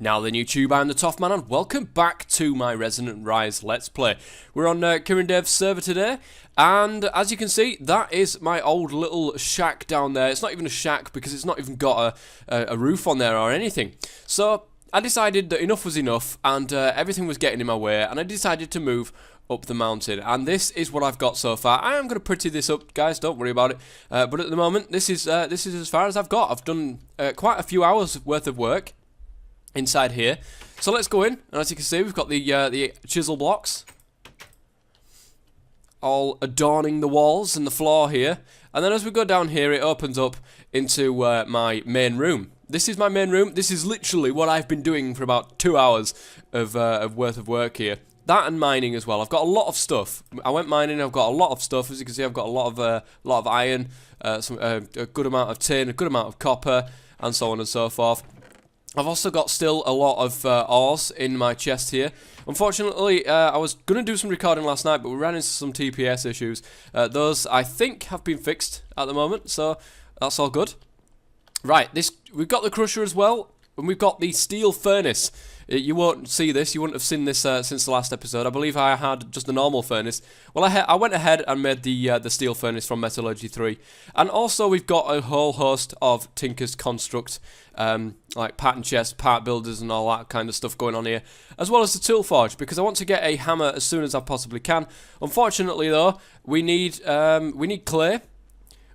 Now then YouTube, I'm the Toff Man and welcome back to my Resonant Rise Let's Play. We're on Kieran Dave's server today, and as you can see, that is my old little shack down there. It's not even a shack because it's not even got a roof on there or anything. So I decided that enough was enough and everything was getting in my way, and I decided to move up the mountain, and this is what I've got so far. I am going to pretty this up, guys, don't worry about it, but at the moment this is as far as I've got. I've done quite a few hours worth of work inside here. So let's go in, and as you can see, we've got the chisel blocks all adorning the walls and the floor here, and then as we go down here it opens up into my main room. This is my main room. This is literally what I've been doing for about 2 hours of worth of work here. That and mining as well. I've got a lot of stuff. I went mining. I've got a lot of stuff. As you can see, I've got a lot of iron, a good amount of tin, a good amount of copper, and so on and so forth. I've also got still a lot of ores in my chest here. Unfortunately, I was going to do some recording last night, but we ran into some TPS issues. Those, I think, have been fixed at the moment, so that's all good. Right, we've got the crusher as well, and we've got the steel furnace. You won't see this, you wouldn't have seen this since the last episode. I believe I had just a normal furnace. Well, I went ahead and made the steel furnace from Metallurgy 3. And also we've got a whole host of Tinker's Construct, like pattern chests, part builders and all that kind of stuff going on here. As well as the tool forge, because I want to get a hammer as soon as I possibly can. Unfortunately though, we need clay,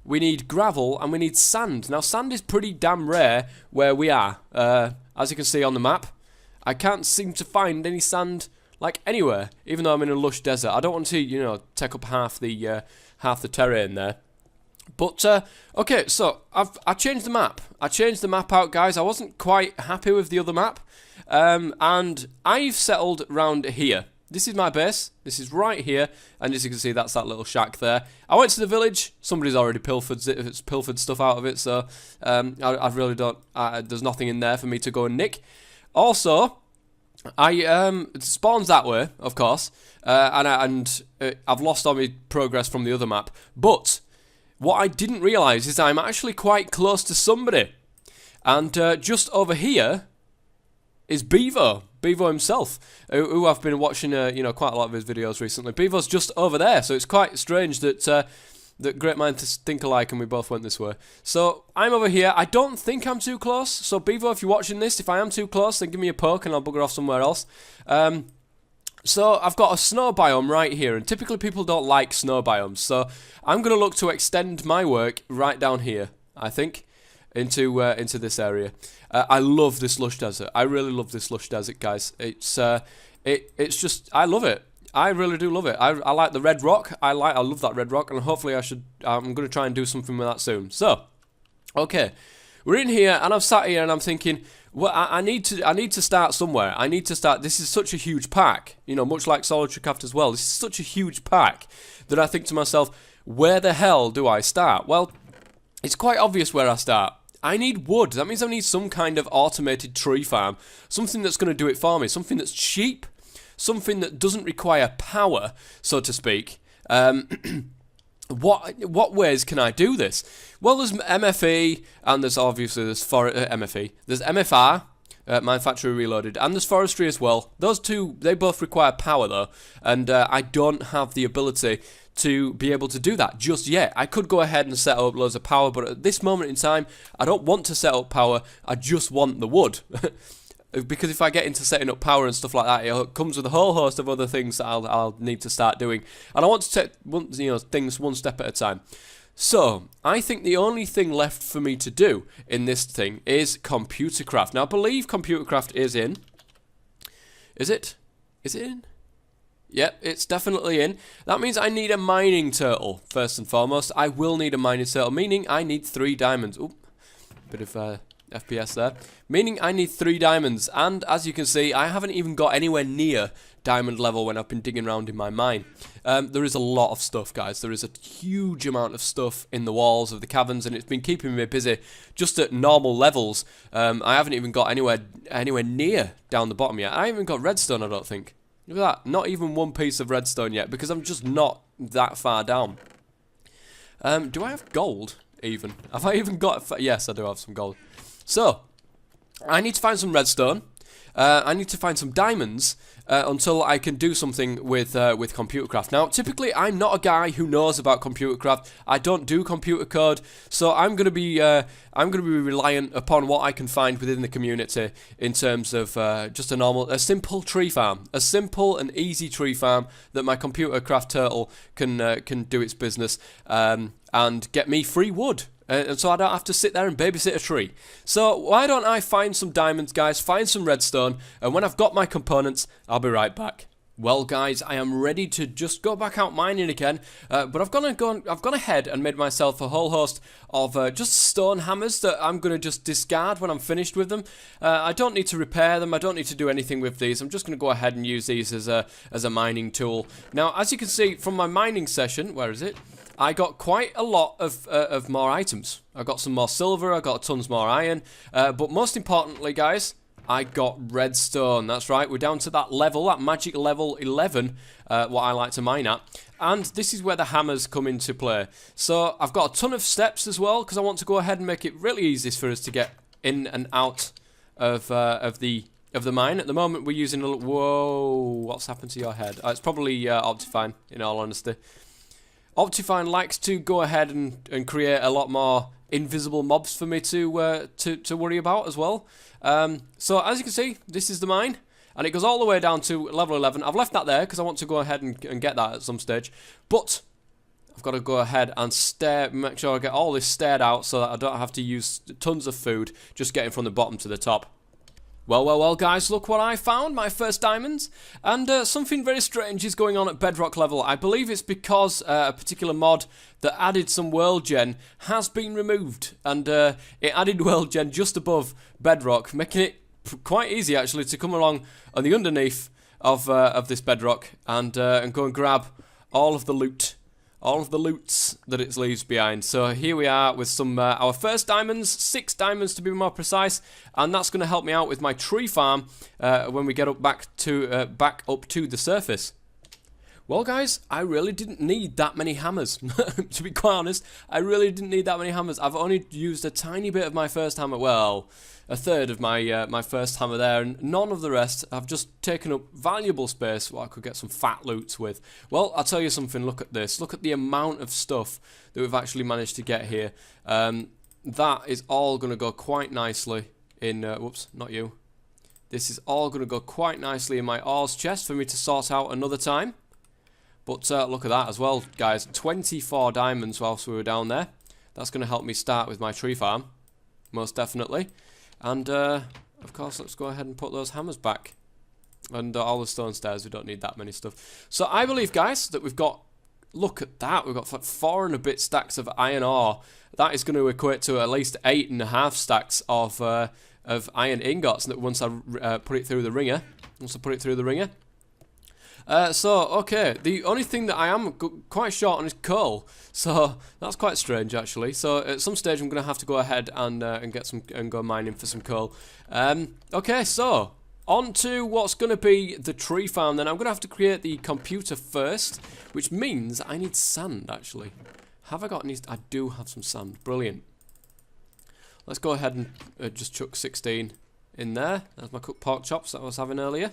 we need gravel, and we need sand. Now sand is pretty damn rare where we are, as you can see on the map. I can't seem to find any sand, like, anywhere, even though I'm in a lush desert. I don't want to, you know, take up half the terrain there. But, okay, so, I changed the map. I changed the map out, guys. I wasn't quite happy with the other map. And I've settled round here. This is my base. This is right here. And as you can see, that's that little shack there. I went to the village. Somebody's already pilfered stuff out of it, so I really don't... there's nothing in there for me to go and nick. Also, it spawns that way, of course, and I've lost all my progress from the other map. But what I didn't realise is I'm actually quite close to somebody, and just over here is Bevo himself, who I've been watching, you know, quite a lot of his videos recently. Bevo's just over there, so it's quite strange that that great minds think alike and we both went this way. So I'm over here. I don't think I'm too close. So Bevo, if you're watching this, if I am too close, then give me a poke and I'll bugger off somewhere else. So I've got a snow biome right here, and typically people don't like snow biomes. So I'm going to look to extend my work right down here, I think, into this area. I love this lush desert. I really love this lush desert, guys. It's just, I love it. I really do love it. I like the red rock. I love that red rock, and hopefully I'm going to try and do something with that soon. So, okay, we're in here, and I'm sat here, and I'm thinking, well, I need to start somewhere. I need to start. This is such a huge pack, you know, much like ComputerCraft as well. This is such a huge pack that I think to myself, where the hell do I start? Well, it's quite obvious where I start. I need wood. That means I need some kind of automated tree farm, something that's going to do it for me, something that's cheap. Something that doesn't require power, so to speak. What ways can I do this? Well, there's MFE, and there's obviously MFE. There's MFR, Manufacturing Reloaded, and there's Forestry as well. Those two, they both require power though, and I don't have the ability to be able to do that just yet. I could go ahead and set up loads of power, but at this moment in time, I don't want to set up power. I just want the wood. Because if I get into setting up power and stuff like that, it comes with a whole host of other things that I'll need to start doing, and I want to take things one step at a time. So I think the only thing left for me to do in this thing is ComputerCraft. Now I believe ComputerCraft is in. Is it? Is it in? Yep, it's definitely in. That means I need a mining turtle first and foremost. I will need a mining turtle, meaning I need 3 diamonds. Oop, bit of FPS there, meaning I need 3 diamonds, and as you can see, I haven't even got anywhere near diamond level when I've been digging around in my mine. There is a lot of stuff, guys. There is a huge amount of stuff in the walls of the caverns, and it's been keeping me busy just at normal levels. I haven't even got anywhere near down the bottom yet. I haven't even got redstone, I don't think. Look at that, not even one piece of redstone yet, because I'm just not that far down. Do I have gold, even? Have I even got... Yes, I do have some gold. So, I need to find some redstone. I need to find some diamonds until I can do something with ComputerCraft. Now, typically, I'm not a guy who knows about ComputerCraft. I don't do computer code, so I'm going to be reliant upon what I can find within the community in terms of just a simple tree farm, a simple and easy tree farm that my ComputerCraft turtle can do its business and get me free wood. And so I don't have to sit there and babysit a tree. So why don't I find some diamonds, guys, find some redstone, and when I've got my components, I'll be right back. Well, guys, I am ready to just go back out mining again, but I've gone ahead and made myself a whole host of just stone hammers that I'm going to just discard when I'm finished with them. I don't need to repair them, I don't need to do anything with these, I'm just going to go ahead and use these as a mining tool. Now, as you can see from my mining session, where is it? I got quite a lot of more items. I got some more silver, I got tons more iron, but most importantly, guys, I got redstone. That's right, we're down to that level, that magic level 11, what I like to mine at. And this is where the hammers come into play. So I've got a ton of steps as well, because I want to go ahead and make it really easy for us to get in and out of the mine. At the moment, we're using a little... Whoa, what's happened to your head? It's probably Optifine, in all honesty. Optifine likes to go ahead and create a lot more invisible mobs for me to worry about as well. So as you can see, this is the mine, and it goes all the way down to level 11. I've left that there because I want to go ahead and get that at some stage, but I've got to go ahead and make sure I get all this stared out so that I don't have to use tons of food, just getting from the bottom to the top. Well, guys, look what I found, my first diamonds, and something very strange is going on at bedrock level. I believe it's because a particular mod that added some world gen has been removed, and it added world gen just above bedrock, making it quite easy, actually, to come along on the underneath of this bedrock and go and grab all of the loot. All of the loots that it leaves behind. So here we are with some our first diamonds, 6 diamonds to be more precise, and that's going to help me out with my tree farm when we get back up to the surface. Well, guys, I really didn't need that many hammers. To be quite honest, I really didn't need that many hammers. I've only used a tiny bit of my first hammer. Well, a third of my my first hammer there, and none of the rest. I've just taken up valuable space what I could get some fat loots with. Well, I'll tell you something. Look at this. Look at the amount of stuff that we've actually managed to get here. That is all going to go quite nicely in... whoops, not you. This is all going to go quite nicely in my ores chest for me to sort out another time. But look at that as well, guys. 24 diamonds whilst we were down there. That's going to help me start with my tree farm, most definitely. And, of course, let's go ahead and put those hammers back. And all the stone stairs, we don't need that many stuff. So I believe, guys, that we've got... Look at that. We've got like 4 and a bit stacks of iron ore. That is going to equate to at least 8.5 stacks of iron ingots once I put it through the ringer. Okay, the only thing that I am quite short on is coal, so that's quite strange actually. So at some stage I'm going to have to go ahead and get some and go mining for some coal. Okay, so on to what's going to be the tree farm. Then I'm going to have to create the computer first, which means I need sand actually. Have I got any? I do have some sand. Brilliant. Let's go ahead and just chuck 16 in there. There's my cooked pork chops that I was having earlier.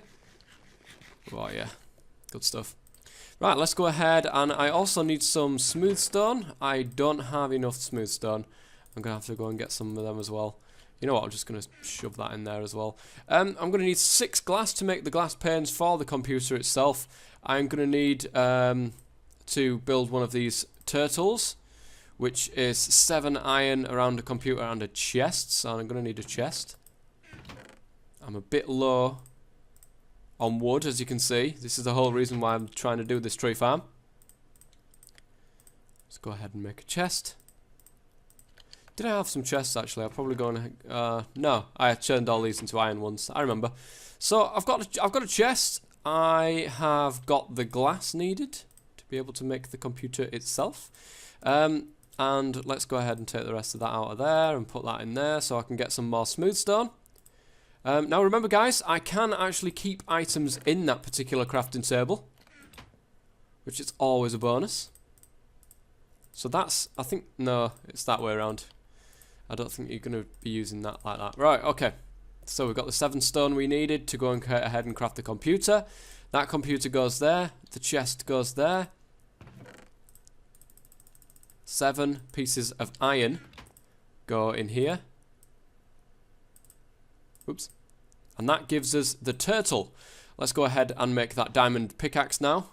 Oh yeah. Good stuff. Right, let's go ahead, and I also need some smooth stone. I don't have enough smooth stone. I'm going to have to go and get some of them as well. You know what, I'm just going to shove that in there as well. I'm going to need 6 glass to make the glass panes for the computer itself. I'm going to need to build one of these turtles, which is 7 iron around a computer and a chest. So I'm going to need a chest. I'm a bit low on wood, as you can see. This is the whole reason why I'm trying to do this tree farm. Let's go ahead and make a chest. Did I have some chests actually? I'll probably go and no, I turned all these into iron ones. I remember. So I've got a chest. I have got the glass needed to be able to make the computer itself. And let's go ahead and take the rest of that out of there and put that in there so I can get some more smooth stone. Now remember, guys, I can actually keep items in that particular crafting table, which is always a bonus. So that's, I think, no, it's that way around. I don't think you're going to be using that like that. Right, okay. So we've got the 7 stone we needed to go and go ahead and craft the computer. That computer goes there. The chest goes there. 7 pieces of iron go in here. Oops. And that gives us the turtle. Let's go ahead and make that diamond pickaxe now.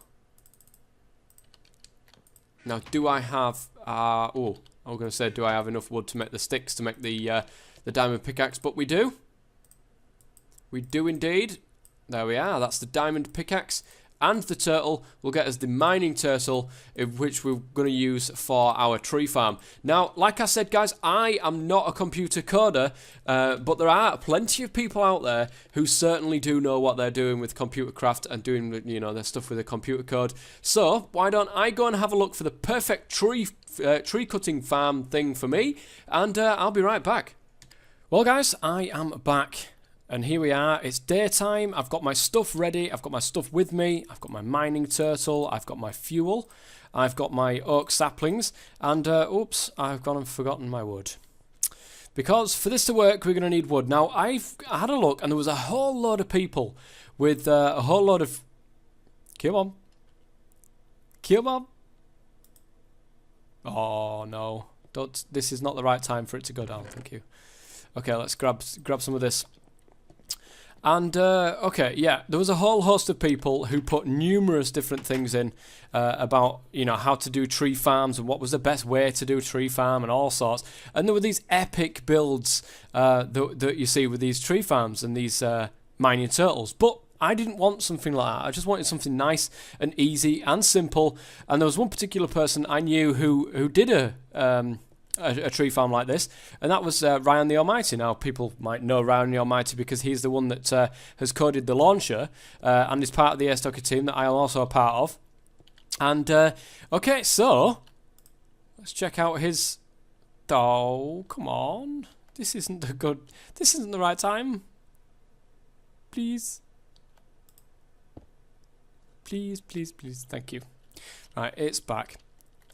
Now, do I have... I was going to say, do I have enough wood to make the sticks to make the diamond pickaxe? But we do. We do indeed. There we are. That's the diamond pickaxe. And the turtle will get us the mining turtle, which we're going to use for our tree farm. Now, like I said, guys, I am not a computer coder, but there are plenty of people out there who certainly do know what they're doing with ComputerCraft and doing, you know, their stuff with the computer code. So, why don't I go and have a look for the perfect tree cutting farm thing for me, and I'll be right back. Well, guys, I am back. And here we are, it's daytime, I've got my stuff ready, I've got my stuff with me, I've got my mining turtle, I've got my fuel, I've got my oak saplings, and oops, I've gone and forgotten my wood. Because for this to work, we're going to need wood. Now, I had a look, and there was a whole load of people with a whole load of... Come on. Come on. Oh, no. This is not the right time for it to go down, thank you. Okay, let's grab some of this. And, okay, yeah, there was a whole host of people who put numerous different things in about, you know, how to do tree farms and what was the best way to do a tree farm and all sorts. And there were these epic builds that you see with these tree farms and these mining turtles. But I didn't want something like that. I just wanted something nice and easy and simple. And there was one particular person I knew who did a tree farm like this, and that was Ryan the Almighty. Now, people might know Ryan the Almighty because he's the one that has coded the launcher and is part of the Airstocker team that I am also a part of. And, okay, so, let's check out his... Oh, come on. This isn't the right time. Please. Please, please, please. Thank you. Right, it's back.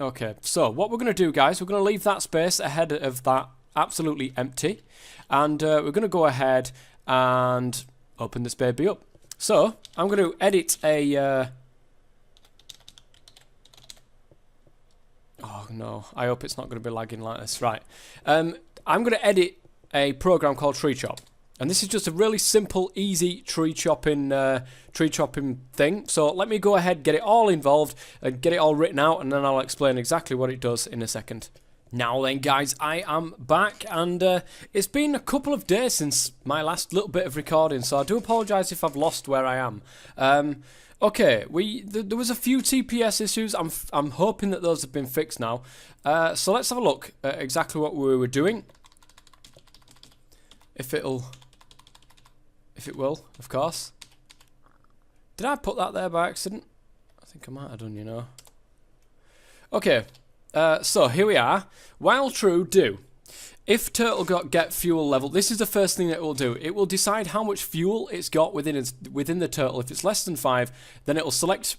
Okay, so what we're going to do, guys, we're going to leave that space ahead of that absolutely empty, and we're going to go ahead and open this baby up. So, I'm going to edit a... Oh, no, I hope it's not going to be lagging like this. Right, I'm going to edit a program called Tree Chop. And this is just a really simple, easy tree chopping thing. So let me go ahead, get it all involved, and get it all written out, and then I'll explain exactly what it does in a second. Now then, guys, I am back, and it's been a couple of days since my last little bit of recording, so I do apologise if I've lost where I am. Okay, there was a few TPS issues. I'm hoping that those have been fixed now. So let's have a look at exactly what we were doing. If it will, of course. Did I put that there by accident? I think I might have done, you know. Okay, so here we are. While true, do. If turtle get fuel level, this is the first thing that it will do. It will decide how much fuel it's got within the turtle. If it's less than 5, then it will select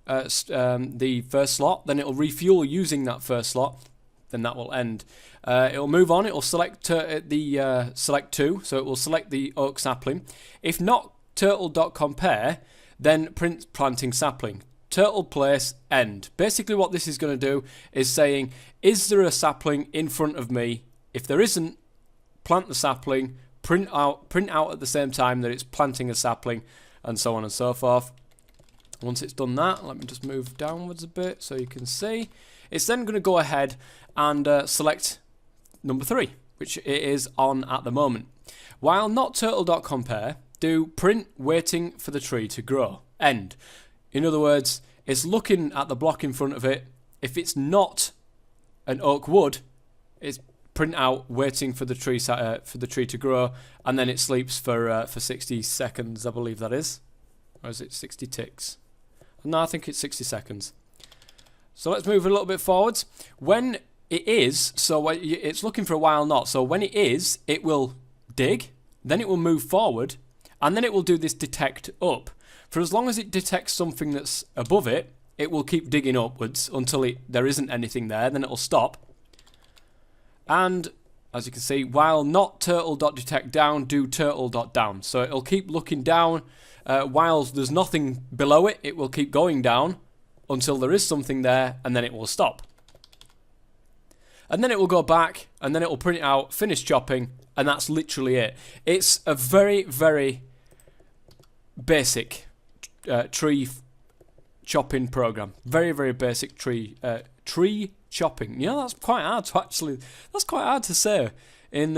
the first slot. Then it will refuel using that first slot. Then that will end. It'll move on. It will select select 2, so it will select the oak sapling. If not turtle.compare, then print planting sapling. Turtle place end. Basically, what this is going to do is saying, is there a sapling in front of me? If there isn't, plant the sapling. Print out at the same time that it's planting a sapling, and so on and so forth. Once it's done that, let me just move downwards a bit so you can see. It's then going to go ahead and select number 3, which it is on at the moment. While not turtle.compare, do print waiting for the tree to grow. End. In other words, it's looking at the block in front of it. If it's not an oak wood, it's print out waiting for the tree to grow, and then it sleeps for 60 seconds, I believe that is. Or is it 60 ticks? No, I think it's 60 seconds. So let's move a little bit forwards. When it is, so it's looking for a while not. So when it is, it will dig, then it will move forward, and then it will do this detect up. For as long as it detects something that's above it, it will keep digging upwards until there isn't anything there, then it will stop. And as you can see, while not turtle.detect down, do turtle.down. So it'll keep looking down. While there's nothing below it, it will keep going down until there is something there, and then it will stop. And then it will go back, and then it will print out, finish chopping, and that's literally it. It's a very, very basic tree chopping program. Very, very basic tree chopping. You know, that's quite hard to actually. That's quite hard to say in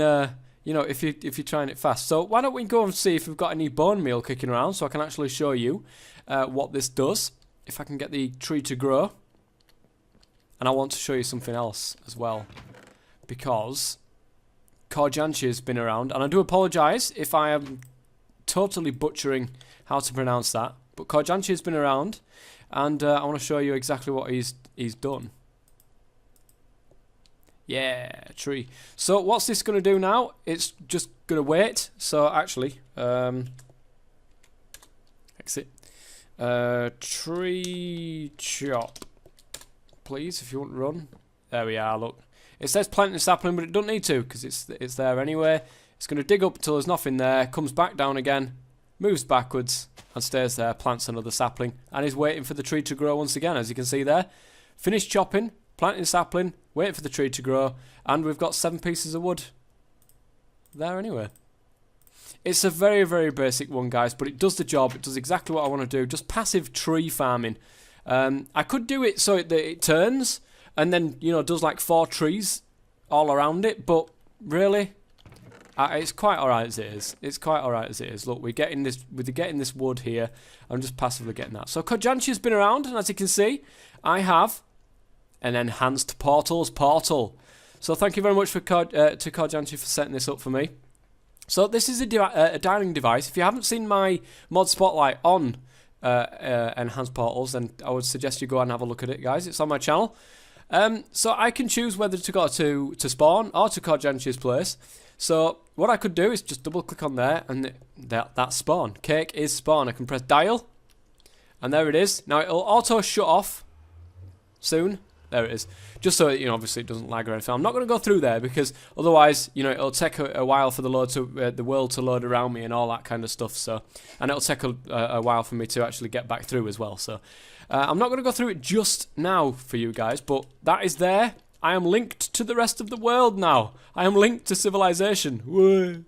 you know, if you're trying it fast. So why don't we go and see if we've got any bone meal kicking around, so I can actually show you what this does. If I can get the tree to grow, and I want to show you something else as well, because Korjanchi has been around, and I do apologise if I am totally butchering how to pronounce that, but Korjanchi has been around, and I want to show you exactly what he's done. Yeah, tree. So what's this going to do now? It's just going to wait. So actually, exit. Tree chop, please, if you want to run. There we are, look. It says planting a sapling, but it doesn't need to, because it's there anyway. It's going to dig up until there's nothing there, comes back down again, moves backwards, and stays there, plants another sapling, and is waiting for the tree to grow once again, as you can see there. Finish chopping, planting sapling, waiting for the tree to grow, and we've got 7 pieces of wood there anyway. It's a very, very basic one, guys, but it does the job. It does exactly what I want to do. Just passive tree farming. I could do it so that it turns and then, you know, does like 4 trees all around it, but really, it's quite alright as it is. It's quite alright as it is. Look, we're getting this wood here. I'm just passively getting that. So Korjanchi has been around, and as you can see, I have an enhanced portals portal. So thank you very much to Korjanchi for setting this up for me. So this is a dialing device. If you haven't seen my mod spotlight on enhanced portals, then I would suggest you go and have a look at it, guys. It's on my channel. So I can choose whether to go to spawn or to Korjanchi's place. So what I could do is just double click on there, and that's spawn. Cake is spawn. I can press dial, and there it is. Now it'll auto shut off soon. There it is. Just so, you know, obviously it doesn't lag or anything. I'm not going to go through there, because otherwise, you know, it'll take a while for the world to load around me and all that kind of stuff. So, and it'll take a while for me to actually get back through as well. So, I'm not going to go through it just now for you guys, but that is there. I am linked to the rest of the world now. I am linked to civilization. Whoa.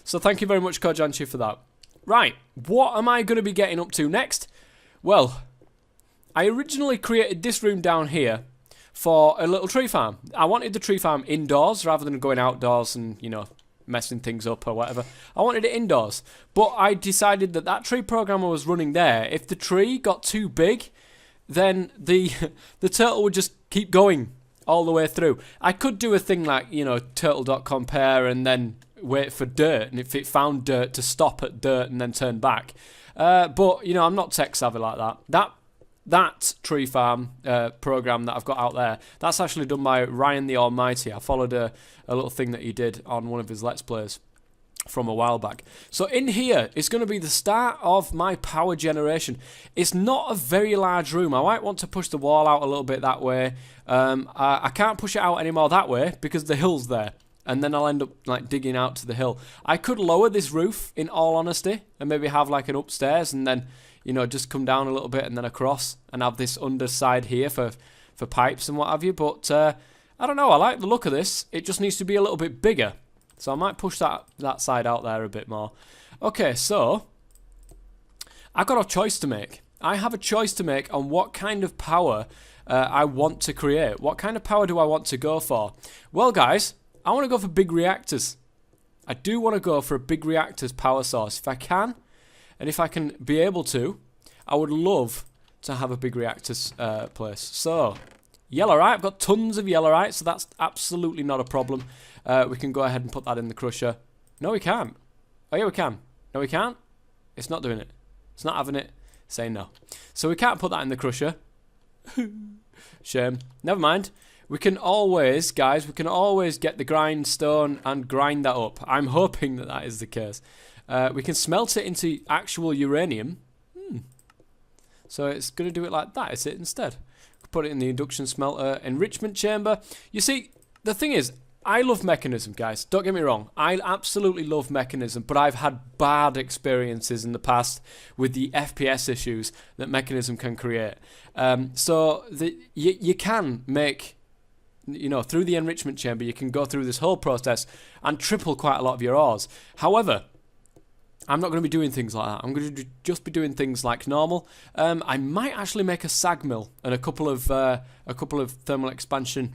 So thank you very much, Korjanchi, for that. Right, what am I going to be getting up to next? Well, I originally created this room down here for a little tree farm. I wanted the tree farm indoors rather than going outdoors and, you know, messing things up or whatever. I wanted it indoors. But I decided that tree program I was running there, if the tree got too big, then the turtle would just keep going all the way through. I could do a thing like, you know, turtle.compare and then wait for dirt, and if it found dirt, to stop at dirt and then turn back. But, you know, I'm not tech savvy like that. That tree farm program that I've got out there, that's actually done by Ryan the Almighty. I followed a little thing that he did on one of his Let's Plays from a while back. So in here is going to be the start of my power generation. It's not a very large room. I might want to push the wall out a little bit that way. I can't push it out anymore that way because the hill's there, and then I'll end up like digging out to the hill. I could lower this roof, in all honesty, and maybe have like an upstairs, and then, you know, just come down a little bit and then across, and have this underside here for pipes and what have you. But I don't know, I like the look of this. It just needs to be a little bit bigger. So I might push that side out there a bit more. Okay, so I've got a choice to make. I have a choice to make on what kind of power I want to create. What kind of power do I want to go for? Well, guys, I want to go for big reactors. I do want to go for a big reactors power source. If I can, and if I can be able to, I would love to have a big reactors place. So, yellowite, I've got tons of yellowite, so that's absolutely not a problem. We can go ahead and put that in the crusher. No, we can't. Oh, yeah, we can. No, we can't. It's not doing it. It's not having it. Saying no. So we can't put that in the crusher. Shame. Never mind. We can always, guys, we can always get the grindstone and grind that up. I'm hoping that that is the case. We can smelt it into actual uranium. So it's going to do it like that, is it, instead? Put it in the induction smelter enrichment chamber. You see, the thing is, I love Mechanism, guys. Don't get me wrong. I absolutely love Mechanism, but I've had bad experiences in the past with the FPS issues that Mechanism can create. So you can make, you know, through the enrichment chamber, you can go through this whole process and triple quite a lot of your ores. However, I'm not going to be doing things like that. I'm going to just be doing things like normal. I might actually make a sag mill and a couple of thermal expansion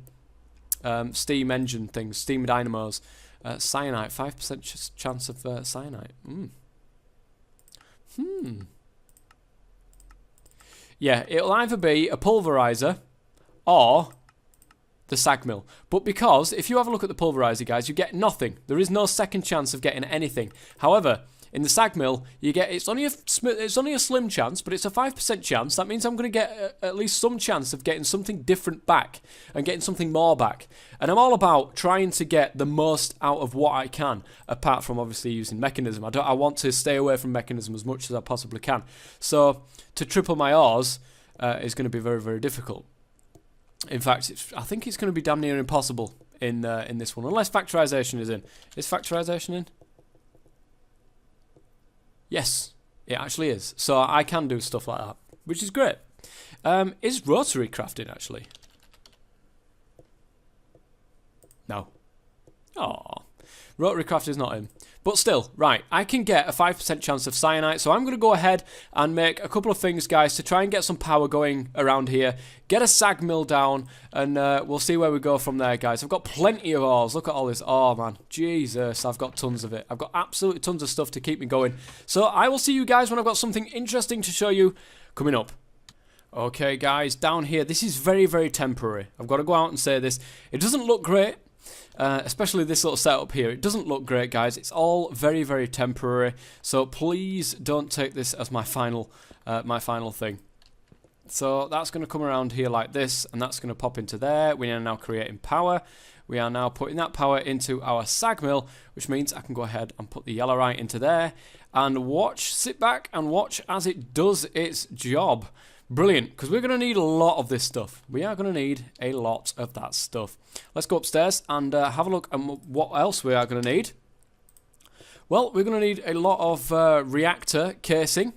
steam engine things, steam dynamos. Cyanite, 5% chance of cyanite. Yeah, it'll either be a pulverizer or the sag mill. But because, if you have a look at the pulverizer, guys, you get nothing. There is no second chance of getting anything. However, in the sag mill, you get, it's only a slim chance, but it's a 5% chance. That means I'm going to get at least some chance of getting something different back and getting something more back. And I'm all about trying to get the most out of what I can, apart from obviously using Mechanism. I want to stay away from Mechanism as much as I possibly can. So to triple my ores is going to be very, very difficult. In fact, I think it's going to be damn near impossible in this one, unless factorization is in. Is factorization in? Yes, it actually is. So I can do stuff like that, which is great. Is rotary crafting actually? No. Aww. Rotary craft is not in. But still, right, I can get a 5% chance of cyanite, so I'm going to go ahead and make a couple of things, guys, to try and get some power going around here, get a sag mill down, and we'll see where we go from there, guys. I've got plenty of ores. Look at all this. Oh, man. Jesus, I've got tons of it. I've got absolutely tons of stuff to keep me going. So I will see you guys when I've got something interesting to show you coming up. Okay, guys, down here, this is very, very temporary. I've got to go out and say this. It doesn't look great. Especially this little setup here. It doesn't look great, guys. It's all very, very temporary. So please don't take this as my final thing. So that's going to come around here like this, and that's going to pop into there. We are now creating power. We are now putting that power into our sag mill, which means I can go ahead and put the yellowite into there and sit back and watch as it does its job. Brilliant, because we're going to need a lot of this stuff. We are going to need a lot of that stuff. Let's go upstairs and have a look at what else we are going to need. Well, we're going to need a lot of reactor casing.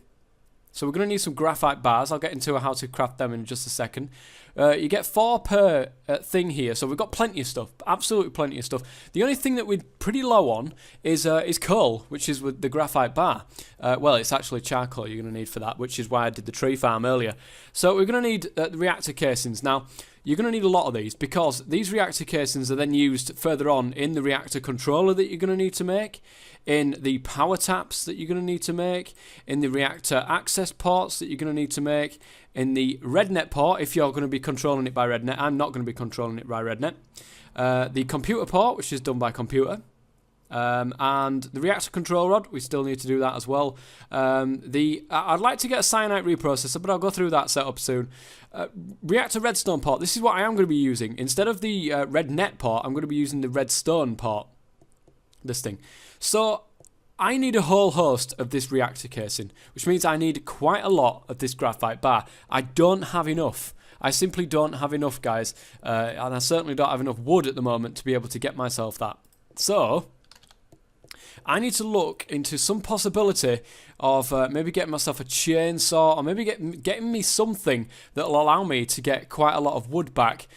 So we're going to need some graphite bars. I'll get into how to craft them in just a second. You get 4 per thing here, so we've got plenty of stuff, absolutely plenty of stuff. The only thing that we're pretty low on is coal, which is with the graphite bar. Well, it's actually charcoal you're going to need for that, which is why I did the tree farm earlier. So we're going to need the reactor casings. Now, you're going to need a lot of these because these reactor casings are then used further on in the reactor controller that you're going to need to make, in the power taps that you're going to need to make, in the reactor access ports that you're going to need to make, in the RedNet port if you're going to be controlling it by RedNet. I'm not going to be controlling it by RedNet. The computer port, which is done by computer. And the reactor control rod, we still need to do that as well. I'd like to get a cyanite reprocessor, but I'll go through that setup soon. Reactor redstone port, this is what I am going to be using. Instead of the RedNet port, I'm going to be using the redstone port. This thing. So I need a whole host of this reactor casing, which means I need quite a lot of this graphite bar. I don't have enough. I simply don't have enough, guys. And I certainly don't have enough wood at the moment to be able to get myself that. So I need to look into some possibility of maybe getting myself a chainsaw, or maybe getting me something that will allow me to get quite a lot of wood back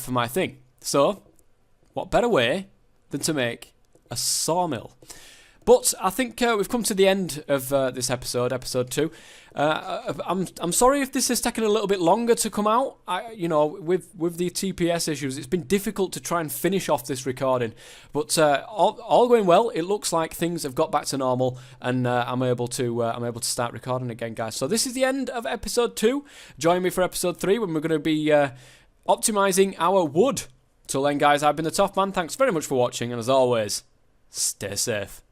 for my thing. So what better way than to make a sawmill? But I think we've come to the end of this episode, episode 2. I'm sorry if this has taken a little bit longer to come out. You know, with the TPS issues, it's been difficult to try and finish off this recording. But all going well. It looks like things have got back to normal, and I'm able to start recording again, guys. So this is the end of episode 2. Join me for episode 3 when we're going to be optimizing our wood. Till then, guys, I've been the Top Man. Thanks very much for watching, and as always, stay safe.